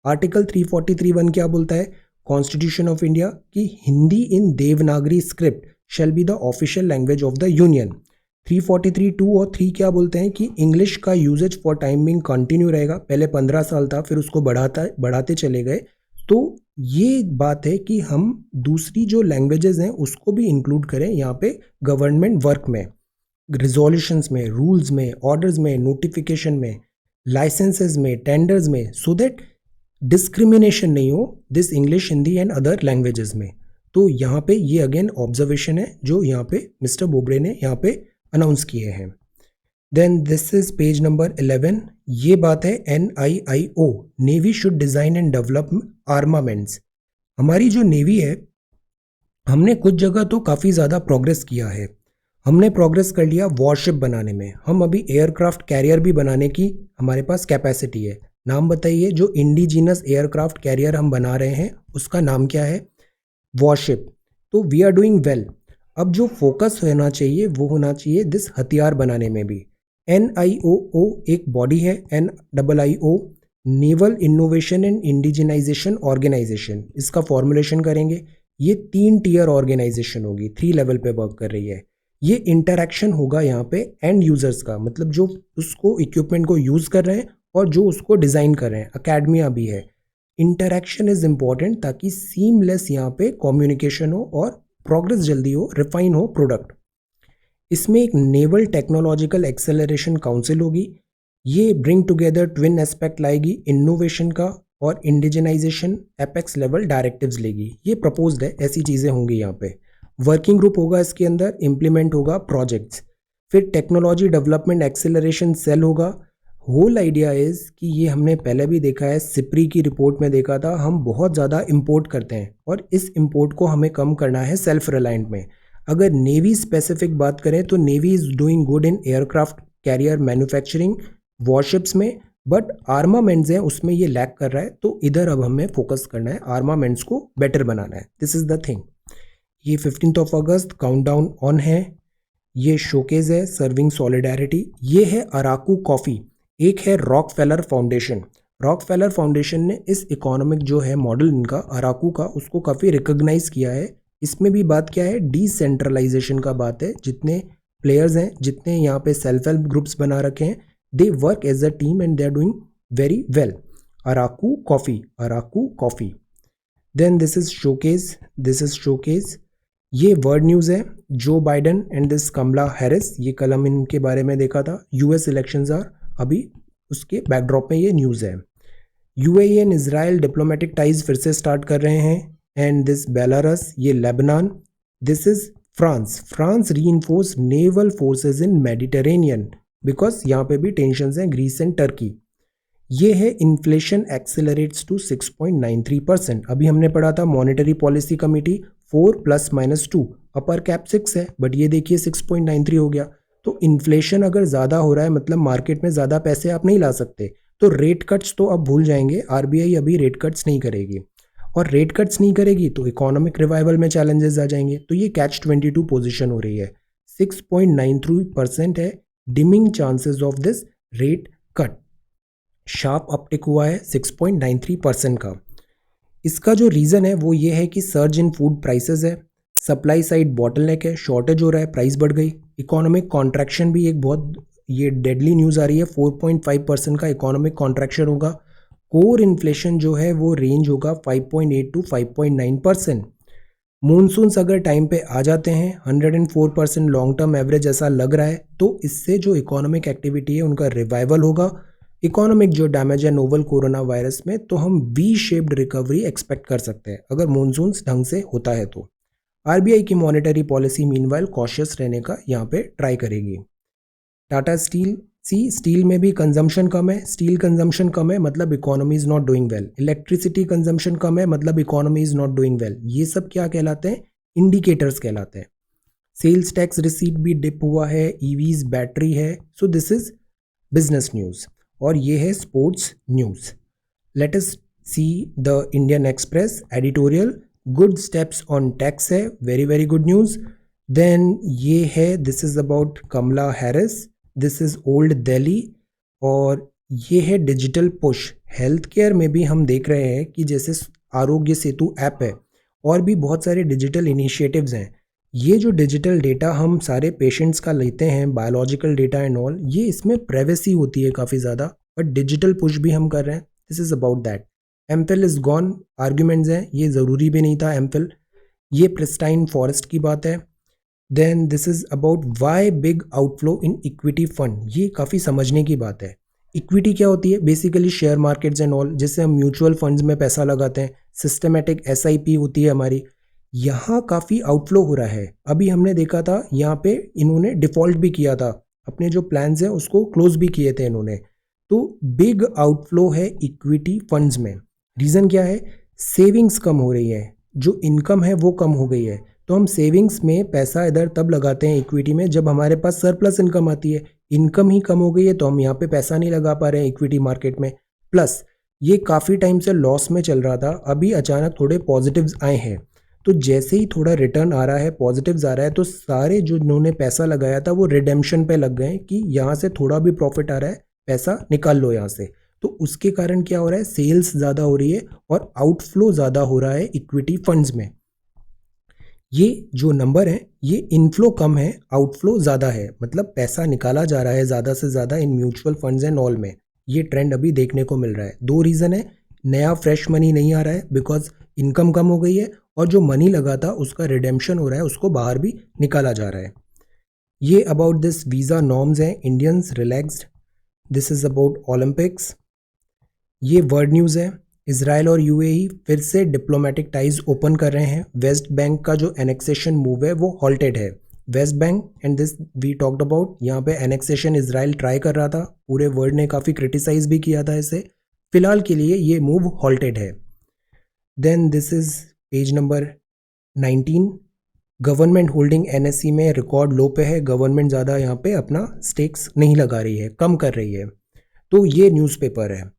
आर्टिकल 343(1) क्या बोलता है कॉन्स्टिट्यूशन ऑफ इंडिया कि Hindi in Devanagari script shall be the official language of the union. 343(2) और 3 क्या बोलते हैं कि इंग्लिश का usage for time being continue रहेगा। पहले 15 साल था, फिर उसको बढ़ाते चले गए। तो ये बात है कि हम दूसरी जो लैंग्वेजेस हैं उसको भी इंक्लूड करें यहाँ पे गवर्नमेंट वर्क में, रिजोल्यूशंस में, रूल्स में, ऑर्डर्स में, नोटिफिकेशन में, लाइसेंसेस में, टेंडर्स में, सो दैट डिस्क्रिमिनेशन नहीं हो this English, Hindi and other languages में। तो यहाँ पे ये अगेन ऑब्जर्वेशन है जो यहाँ पे मिस्टर बोबड़े ने यहाँ पे अनाउंस किए हैं। Then this is page number 11। ये बात है NIIO, navy should design and develop armaments. हमारी जो नेवी है, हमने कुछ जगह तो काफ़ी ज़्यादा प्रोग्रेस किया है। हमने प्रोग्रेस कर लिया वॉरशिप बनाने में, हम अभी एयरक्राफ्ट कैरियर भी बनाने की हमारे पास कैपेसिटी है। नाम बताइए जो इंडिजिनस एयरक्राफ्ट कैरियर हम बना रहे हैं उसका नाम क्या है, वॉरशिप। तो वी आर डूइंग वेल। अब जो फोकस होना चाहिए वो होना चाहिए दिस हथियार बनाने में भी। NIOO एक बॉडी है, NIIO naval innovation and indigenisation organisation, इसका फॉर्मुलेशन करेंगे। ये 3 टीयर ऑर्गेनाइजेशन होगी, 3 लेवल पे वर्क कर रही है। ये इंटरैक्शन होगा यहाँ पे एंड यूजर्स का, मतलब जो उसको इक्विपमेंट को यूज कर रहे हैं और जो उसको डिजाइन कर रहे हैं, अकेडमिया भी है। इंटरैक्शन इज इम्पॉर्टेंट ताकि सीमलेस यहाँ पे कम्युनिकेशन हो और प्रोग्रेस जल्दी हो, रिफाइन हो प्रोडक्ट। इसमें एक नेवल टेक्नोलॉजिकल एक्सेलरेशन काउंसिल होगी। ये ब्रिंग टुगेदर ट्विन एस्पेक्ट लाएगी, इनोवेशन का और इंडिजिनाइजेशन एपेक्स लेवल डायरेक्टिव्स लेगी। ये प्रपोज्ड है, ऐसी चीज़ें होंगी यहाँ पे। वर्किंग ग्रुप होगा इसके अंदर, इम्प्लीमेंट होगा प्रोजेक्ट्स, फिर टेक्नोलॉजी डेवलपमेंट एक्सेलरेशन सेल होगा। होल आइडिया इज़ कि ये हमने पहले भी देखा है, सिप्री की रिपोर्ट में देखा था, हम बहुत ज़्यादा इंपोर्ट करते हैं और इस इंपोर्ट को हमें कम करना है सेल्फ रिलायंट में। अगर नेवी स्पेसिफिक बात करें तो navy is doing good in aircraft carrier manufacturing, warships में, बट आर्मामेंट्स हैं उसमें ये लैक कर रहा है। तो इधर अब हमें फोकस करना है, आर्मामेंट्स को बेटर बनाना है। This is the thing. ये 15 अगस्त काउंटडाउन ऑन है। ये शोकेज है सर्विंग सॉलिडारिटी। ये है अराकू कॉफ़ी। एक है रॉकफेलर फाउंडेशन। रॉकफेलर फाउंडेशन ने इस इकोनॉमिक जो है मॉडल इनका अराकू का, उसको काफ़ी रिकॉग्नाइज किया है। इसमें भी बात क्या है, डिसेंट्रलाइजेशन का बात है। जितने प्लेयर्स हैं, जितने यहाँ पे सेल्फ हेल्प ग्रुप्स बना रखे हैं, they work as a team and they are doing very well. Araku coffee, Araku coffee. Then this is showcase, this is showcase. ये वर्ड न्यूज़ है, जो Biden and this Kamala Harris, ये कल हम इनके बारे में देखा था। US इलेक्शंस आर, अभी उसके बैकड्रॉप में ये न्यूज़ है। UAE and Israel diplomatic ties फिर से स्टार्ट कर रहे हैं। एंड दिस बेलारस, ये Lebanon. This is France, France reinforce naval forces in Mediterranean, because यहाँ पे भी टेंशन हैं ग्रीस एंड टर्की। ये है इन्फ्लेशन एक्सेलरेट्स टू 6.93%। अभी हमने पढ़ा था monetary policy committee 4 ± 2, upper cap 6 है, बट ये देखिए 6.93 हो गया। तो इन्फ्लेशन अगर ज़्यादा हो रहा है मतलब मार्केट में ज़्यादा पैसे आप नहीं ला सकते, तो रेट कट्स तो अब भूल जाएंगे। RBI अभी रेट कट्स नहीं करेगी, और रेट कट्स नहीं करेगी तो इकोनॉमिक रिवाइवल में चैलेंजेस आ जाएंगे। तो ये catch-22 पोजीशन हो रही है। 6.93% है, dimming chances of this rate cut. Sharp uptick हुआ है 6.93% का। इसका जो रीज़न है वो ये है कि सर्ज इन फूड प्राइसेस है, सप्लाई साइड बॉटलनेक है, शॉर्टेज हो रहा है, प्राइस बढ़ गई। इकोनॉमिक कॉन्ट्रैक्शन भी एक बहुत ये डेडली न्यूज़ आ रही है, 4.5% का इकोनॉमिक कॉन्ट्रैक्शन होगा। कोर इन्फ्लेशन जो है वो रेंज होगा 5.8 to 5.9%। मूनसून्स अगर टाइम पे आ जाते हैं 104% लॉन्ग टर्म एवरेज ऐसा लग रहा है, तो इससे जो इकोनॉमिक एक्टिविटी है उनका रिवाइवल होगा। इकोनॉमिक जो डैमेज है नोवल कोरोना वायरस में, तो हम वी शेप्ड रिकवरी एक्सपेक्ट कर सकते हैं अगर मूनसून्स ढंग से होता है तो। आरबीआई की मॉनेटरी पॉलिसी मीनवाइल कॉशियस रहने का यहाँ पे ट्राई करेगी। टाटा स्टील, स्टील में भी कंजम्पशन कम है, स्टील कंजम्पशन कम है मतलब economy is not doing well. Electricity consumption कम है मतलब economy is not doing well. ये सब क्या कहलाते हैं? इंडिकेटर्स कहलाते हैं। सेल्स टैक्स रिसीट भी डिप हुआ है, ईवीज बैटरी है। So this is business news और ये है sports news. Let us see the Indian Express editorial. Good steps on tax है, very very good news. Then ये है, this is about Kamala Harris, this is old Delhi. और ये है digital push. Health care में भी हम देख रहे हैं कि जैसे आरोग्य सेतु ऐप है और भी बहुत सारे डिजिटल इनिशिएटिव्स हैं। ये जो डिजिटल डेटा हम सारे पेशेंट्स का लेते हैं, बायोलॉजिकल डेटा एंड ऑल, ये इसमें प्राइवेसी होती है काफ़ी ज़्यादा, बट डिजिटल पुश भी हम कर रहे हैं। This is about that. MPhil is gone arguments हैं, ये ज़रूरी भी नहीं था एमफिल। ये प्रिस्टाइन फॉरेस्ट की बात है। Then this is about why big outflow in equity fund. ये काफ़ी समझने की बात है। इक्विटी क्या होती है? Basically share markets and all, जिससे हम म्यूचुअल फंड्स में पैसा लगाते हैं। सिस्टमेटिक एसआईपी होती है हमारी। यहाँ काफ़ी आउटफ्लो हो रहा है। अभी हमने देखा था यहाँ पे इन्होंने डिफॉल्ट भी किया था, अपने जो प्लान्स हैं उसको क्लोज भी किए थे इन्होंने। तो बिग आउटफ्लो है इक्विटी फंड्स में। रीज़न क्या है? सेविंग्स कम हो रही है, जो इनकम है वो कम हो गई है। तो हम सेविंग्स में पैसा इधर तब लगाते हैं इक्विटी में जब हमारे पास सरप्लस इनकम आती है। इनकम ही कम हो गई है तो हम यहाँ पे पैसा नहीं लगा पा रहे हैं इक्विटी मार्केट में। प्लस ये काफ़ी टाइम से लॉस में चल रहा था, अभी अचानक थोड़े पॉजिटिव्स आए हैं। तो जैसे ही थोड़ा रिटर्न आ रहा है, पॉजिटिव्स आ रहा है, तो सारे जो इन्होंने पैसा लगाया था वो रिडेम्पशन पे लग गए कि यहाँ से थोड़ा भी प्रॉफिट आ रहा है, पैसा निकाल लो यहाँ से। तो उसके कारण क्या हो रहा है? सेल्स ज़्यादा हो रही है और आउटफ्लो ज़्यादा हो रहा है इक्विटी फंड्स में। ये जो नंबर है ये इनफ्लो कम है, आउटफ्लो ज़्यादा है, मतलब पैसा निकाला जा रहा है ज़्यादा से ज़्यादा in mutual funds and all में। ये ट्रेंड अभी देखने को मिल रहा है। दो रीज़न है, नया फ्रेश मनी नहीं आ रहा है बिकॉज इनकम कम हो गई है, और जो मनी लगा था उसका रिडेम्पशन हो रहा है, उसको बाहर भी निकाला जा रहा है। ये अबाउट दिस वीज़ा नॉर्म्स हैं, Indians relaxed. This is about Olympics. ये वर्ल्ड न्यूज़ है। इसराइल और यूएई फिर से डिप्लोमेटिक टाइज ओपन कर रहे हैं। वेस्ट बैंक का जो एनेक्सेशन मूव है वो हॉल्टेड है। West Bank and this we talked about, यहाँ पे एनेक्सेशन इसराइल ट्राई कर रहा था, पूरे वर्ल्ड ने काफ़ी क्रिटिसाइज भी किया था इसे। फिलहाल के लिए ये मूव हॉल्टेड है। Then this is page number 19। Government holding NSC में रिकॉर्ड लो पे है। गवर्नमेंट ज़्यादा यहाँ पे अपना स्टेक्स नहीं लगा रही है, कम कर रही है। तो ये न्यूज़पेपर है।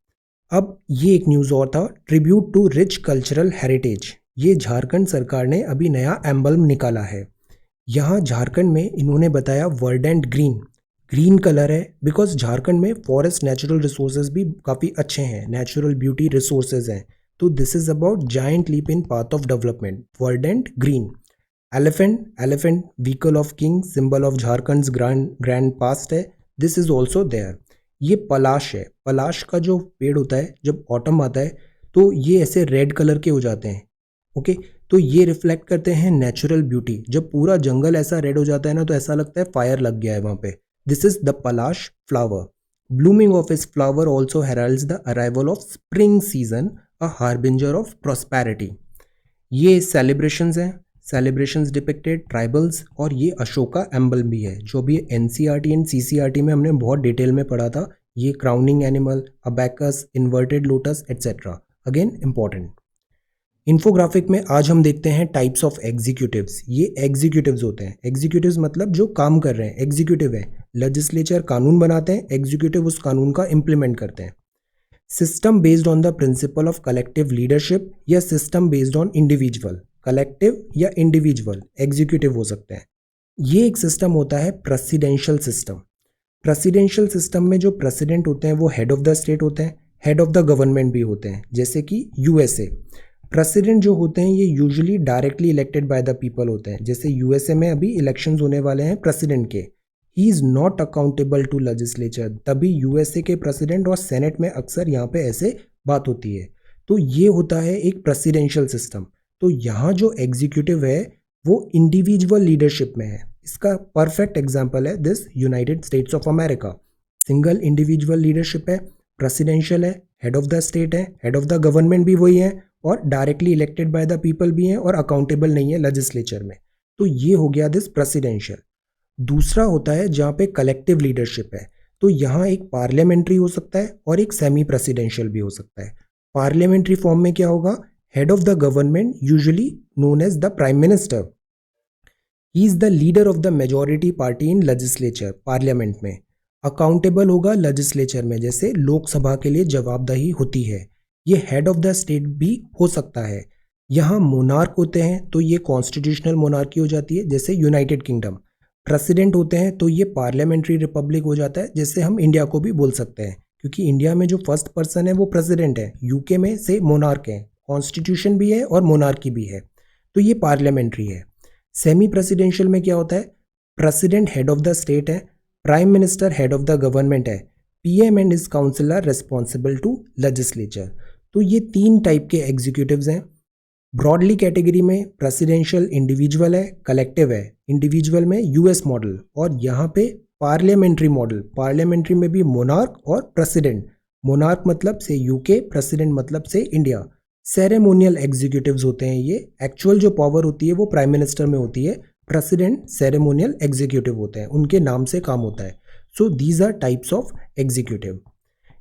अब ये एक न्यूज़ और था, tribute to rich cultural heritage. ये झारखंड सरकार ने अभी नया एम्बलम निकाला है। यहाँ झारखंड में इन्होंने बताया वर्डेंट ग्रीन, ग्रीन कलर है बिकॉज झारखंड में फॉरेस्ट नेचुरल रिसोर्सेज भी काफ़ी अच्छे हैं, नेचुरल ब्यूटी रिसोर्सेज हैं। तो this is about giant leap in path of development, verdant green. Elephant, elephant vehicle of king, symbol of Jharkhand grand past है। This is also there. ये पलाश है। पलाश का जो पेड़ होता है जब ऑटम आता है तो ये ऐसे रेड कलर के हो जाते हैं। ओके, तो ये रिफ्लेक्ट करते हैं नेचुरल ब्यूटी। जब पूरा जंगल ऐसा रेड हो जाता है ना तो ऐसा लगता है फायर लग गया है वहाँ पे। दिस इज द पलाश फ्लावर। ब्लूमिंग ऑफ इस flower also heralds the arrival of spring season, a harbinger of prosperity. ये सेलिब्रेशंस हैं, सेलिब्रेशंस डिपिक्टेड ट्राइबल्स, और ये अशोका एम्बल भी है जो भी एनसीईआरटी एंड सीसीईआरटी में हमने बहुत डिटेल में पढ़ा था। ये crowning animal, abacus, inverted lotus etcetera, again important. Infographic में आज हम देखते हैं टाइप्स ऑफ एग्जीक्यूटिव्स। ये एग्जीक्यूटिव्स होते हैं। एग्जीक्यूटिव्स मतलब जो काम कर रहे हैं, एग्जीक्यूटिव है। लेजिस्लेचर कानून बनाते हैं, एग्जीक्यूटिव उस कानून का इम्प्लीमेंट करते हैं। System based on the principle of collective leadership या system based on individual, collective या इंडिविजुअल एग्जीक्यूटिव हो सकते हैं। ये एक सिस्टम होता है प्रेसिडेंशियल सिस्टम। प्रेसिडेंशियल सिस्टम में जो प्रेसिडेंट होते हैं वो हेड ऑफ द स्टेट होते हैं, हेड ऑफ द गवर्नमेंट भी होते हैं, जैसे कि यूएसए। प्रेसिडेंट जो होते हैं ये usually directly elected by the people होते हैं, जैसे यूएसए में अभी इलेक्शंस होने वाले हैं प्रेसिडेंट के। He is not accountable to legislature, तभी यूएसए के प्रेसिडेंट और सेनेट में अक्सर यहाँ पे ऐसे बात होती है। तो ये होता है एक प्रेसिडेंशियल सिस्टम। तो यहाँ जो एग्जीक्यूटिव है वो इंडिविजुअल लीडरशिप में है। इसका परफेक्ट एग्जाम्पल है this United states of America. Single individual leadership है, प्रेसिडेंशियल है, हेड ऑफ द स्टेट है, हेड ऑफ द गवर्नमेंट भी वही है और directly elected by the people भी हैं और अकाउंटेबल नहीं है लेजिस्लेचर में। तो ये हो गया दिस प्रेसिडेंशियल। दूसरा होता है जहाँ पे कलेक्टिव लीडरशिप है। तो यहाँ एक पार्लियामेंट्री हो सकता है और एक सेमी प्रेसिडेंशियल भी हो सकता है। पार्लियामेंट्री फॉर्म में क्या होगा, head of the government usually known as the prime minister, he is the leader of the majority party in legislature, parliament में। अकाउंटेबल होगा लेजिस्लेचर में, जैसे लोकसभा के लिए जवाबदेही होती है। ये हेड ऑफ द स्टेट भी हो सकता है। यहाँ मोनार्क होते हैं तो ये कॉन्स्टिट्यूशनल मोनार्की हो जाती है, जैसे यूनाइटेड किंगडम। प्रेसिडेंट होते हैं तो ये पार्लियामेंट्री रिपब्लिक हो जाता है, जैसे हम इंडिया को भी बोल सकते हैं, क्योंकि इंडिया में जो फर्स्ट पर्सन है वो प्रेसिडेंट है। यूके में से मोनार्क है, कॉन्स्टिट्यूशन भी है और मोनार्की भी है। तो ये पार्लियामेंट्री है। सेमी प्रेसिडेंशियल में क्या होता है, president head of the state है, prime minister head of the government है, PM and his council are responsible to legislature. तो ये तीन टाइप के एग्जीक्यूटिव्स हैं। ब्रॉडली कैटेगरी में प्रेसिडेंशियल इंडिविजुअल है, कलेक्टिव है। इंडिविजुअल में यूएस मॉडल और यहाँ पे पार्लियामेंट्री मॉडल। पार्लियामेंट्री में भी मोनार्क और प्रेसिडेंट। मोनार्क मतलब से यूके, प्रेसिडेंट मतलब से इंडिया। सेरेमोनियल एग्जीक्यूटिव्स होते हैं ये। एक्चुअल जो पावर होती है वो प्राइम मिनिस्टर में होती है। प्रेसिडेंट सेरेमोनियल एग्जीक्यूटिव होते हैं, उनके नाम से काम होता है। So these are types of executive.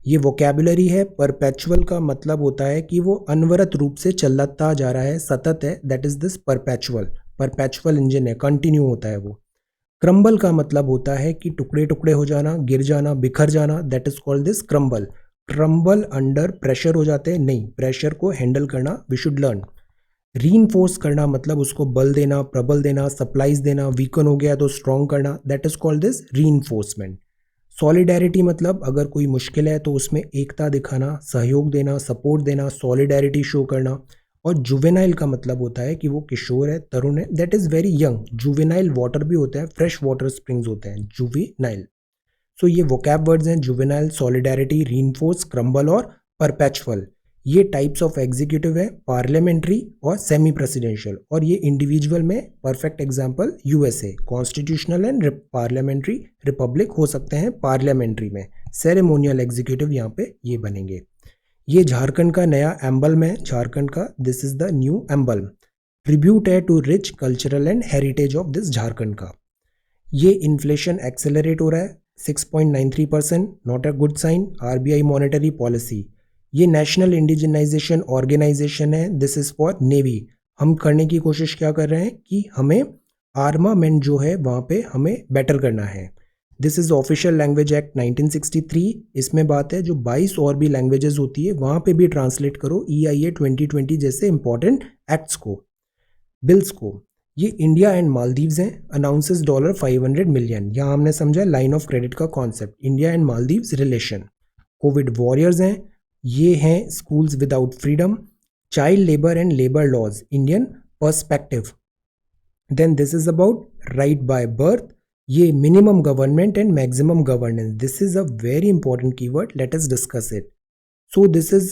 ये वोकैबुलरी है। परपेचुअल का मतलब होता है कि वो अनवरत रूप से चलता जा रहा है, सतत है, that is this perpetual. Perpetual engine है, कंटिन्यू होता है वो। क्रम्बल का मतलब होता है कि टुकड़े टुकड़े हो जाना, गिर जाना, बिखर जाना, that is called this crumble. Crumble under pressure हो जाते हैं, नहीं, प्रेशर को हैंडल करना वी शुड लर्न। रीइंफोर्स करना मतलब उसको बल देना, प्रबल देना, सप्लाईज देना। वीकन हो गया तो स्ट्रॉन्ग करना, that is called this reinforcement. Solidarity मतलब अगर कोई मुश्किल है तो उसमें एकता दिखाना, सहयोग देना, सपोर्ट देना, सॉलिडेरिटी शो करना। और जुवेनाइल का मतलब होता है कि वो किशोर है, तरुण है, that is very young. Juvenile water भी होता है, फ्रेश वाटर स्प्रिंग्स होते हैं, जुवेनाइल। सो ये वोकैब वर्ड्स हैं, जुवेनाइल, सॉलिडेरिटी, रीइंफोर्स, क्रम्बल और परपेचुअल। ये टाइप्स ऑफ एग्जीक्यूटिव है, पार्लियामेंट्री और सेमी प्रेसिडेंशियल। और ये इंडिविजुअल में perfect example USA, constitutional and parliamentary Republic हो सकते हैं पार्लियामेंट्री में। सेरेमोनियल एग्जीक्यूटिव यहाँ पे ये बनेंगे। ये झारखंड का नया एम्बलम है, झारखंड का, this is the new emblem. Tribute है to rich cultural and heritage of this Jharkhand का। ये इन्फ्लेशन एक्सेलरेट हो रहा है 6.93%, not a good sign. RBI monetary policy. ये नेशनल इंडिजिनाइजेशन ऑर्गेनाइजेशन है, दिस इज फॉर नेवी। हम करने की कोशिश क्या कर रहे हैं कि हमें आर्मामेंट जो है वहाँ पे हमें बेटर करना है। This is official language act 1963। इसमें बात है जो 22 और भी लैंग्वेजेस होती है वहाँ पे भी ट्रांसलेट करो EIA 2020 जैसे इंपॉर्टेंट एक्ट्स को, बिल्स को। ये इंडिया एंड मालदीव्स हैं, अनाउंसेस $500 मिलियन। यहाँ हमने समझा लाइन ऑफ क्रेडिट का concept, India and Maldives relation. Covid warriors हैं, ये हैं schools without freedom. Child labour and labour laws, Indian perspective. Then this is about right by birth. ये minimum government and maximum governance, this is a very important keyword, let us discuss it. So this is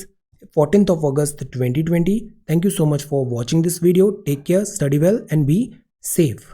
14th of August 2020. Thank you so much for watching this video. Take care, study well and be safe.